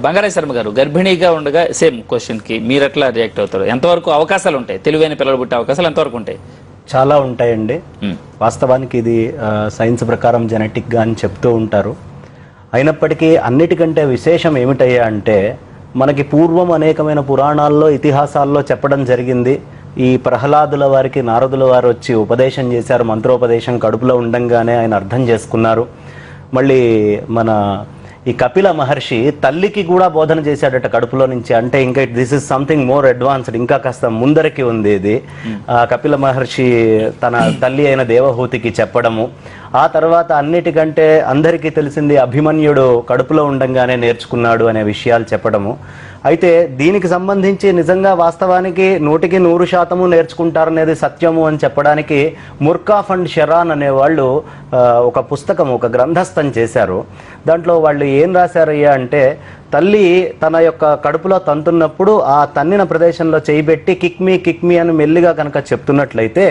బంగారాయ శర్మ గారు, గర్భిణీగా ఉండగా same question కి మీరు ఎట్లా రియాక్ట్ అవుతారు? ఎంతవరకు అవకాశాలు ఉంటాయి? తెలివైన పిల్లలు పుట్టే అవకాశాలు ఎంతవరకు ఉంటాయి? చాలా ఉంటాయండి. వాస్తవానికి ఇది సైన్స్ ప్రకారం జెనెటిక్గా అని చెప్తూ ఉంటారు. అయినప్పటికీ అన్నిటికంటే విశేషం ఏమిటయ్యా అంటే, మనకి పూర్వం అనేకమైన పురాణాల్లో ఇతిహాసాల్లో చెప్పడం జరిగింది. ఈ ప్రహ్లాదుల వారికి నారదుల వారు వచ్చి ఉపదేశం చేశారు, మంత్రోపదేశం కడుపులో ఉండంగానే ఆయన అర్థం చేసుకున్నారు. మళ్ళీ మన ఈ కపిల మహర్షి తల్లికి కూడా బోధన చేశాడట కడుపులో నుంచి. అంటే ఇంకా this is something more advanced, ఇంకా కాస్త ముందరికి ఉంది ఇది. కపిల మహర్షి తన తల్లి అయిన దేవహూతికి చెప్పడము. ఆ తర్వాత అన్నిటికంటే అందరికీ తెలిసింది అభిమన్యుడు కడుపులో ఉండంగానే నేర్చుకున్నాడు అనే విషయాలు చెప్పడము. అయితే దీనికి సంబంధించి నిజంగా వాస్తవానికి 100% నేర్చుకుంటారనేది సత్యము అని చెప్పడానికి ముర్కాఫ్ అండ్ షెరాన్ అనేవాళ్ళు ఒక పుస్తకం, ఒక గ్రంథస్థం చేశారు. దాంట్లో వాళ్ళు ఏం రాశారయ్యా అంటే, తల్లి తన యొక్క కడుపులో తంతున్నప్పుడు ఆ తన్నిన ప్రదేశంలో చేయబెట్టి కిక్మీ అని మెల్లిగా కనుక చెప్తున్నట్లయితే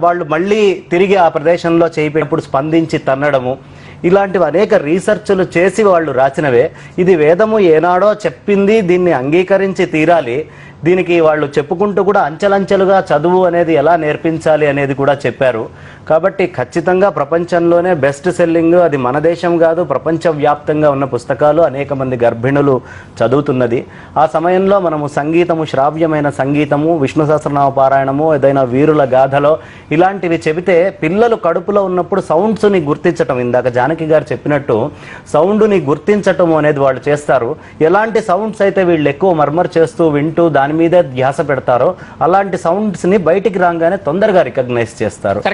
వాళ్ళు మళ్ళీ తిరిగి ఆ ప్రదేశంలో చేయబెట్టినప్పుడు స్పందించి తన్నడము, ఇలాంటివి అనేక రీసెర్చ్లు చేసి వాళ్ళు రాసినవే. ఇది వేదము ఏనాడో చెప్పింది, దీన్ని అంగీకరించి తీరాలి. దీనికి వాళ్ళు చెప్పుకుంటూ కూడా అంచెలంచెలుగా చదువు అనేది ఎలా నేర్పించాలి అనేది కూడా చెప్పారు. కాబట్టి ఖచ్చితంగా ప్రపంచంలోనే బెస్ట్ సెల్లింగ్, అది మన దేశం కాదు ప్రపంచవ్యాప్తంగా ఉన్న పుస్తకాలు అనేక మంది గర్భిణులు చదువుతున్నది. ఆ సమయంలో మనము సంగీతము, శ్రావ్యమైన సంగీతము, విష్ణు సహస్రనామ పారాయణము, ఏదైనా వీరుల గాథలో ఇలాంటివి చెబితే పిల్లలు కడుపులో ఉన్నప్పుడు సౌండ్స్ని గుర్తించటం, ఇందాక జానకి గారు చెప్పినట్టు సౌండ్ని గుర్తించటం అనేది వాళ్ళు చేస్తారు. ఎలాంటి సౌండ్స్ అయితే వీళ్ళు ఎక్కువ మర్మర్ చేస్తూ వింటూ దాని మీదే ధ్యాస పెడతారో అలాంటి సౌండ్స్ని బయటికి రాగానే తొందరగా రికగ్నైజ్ చేస్తారు.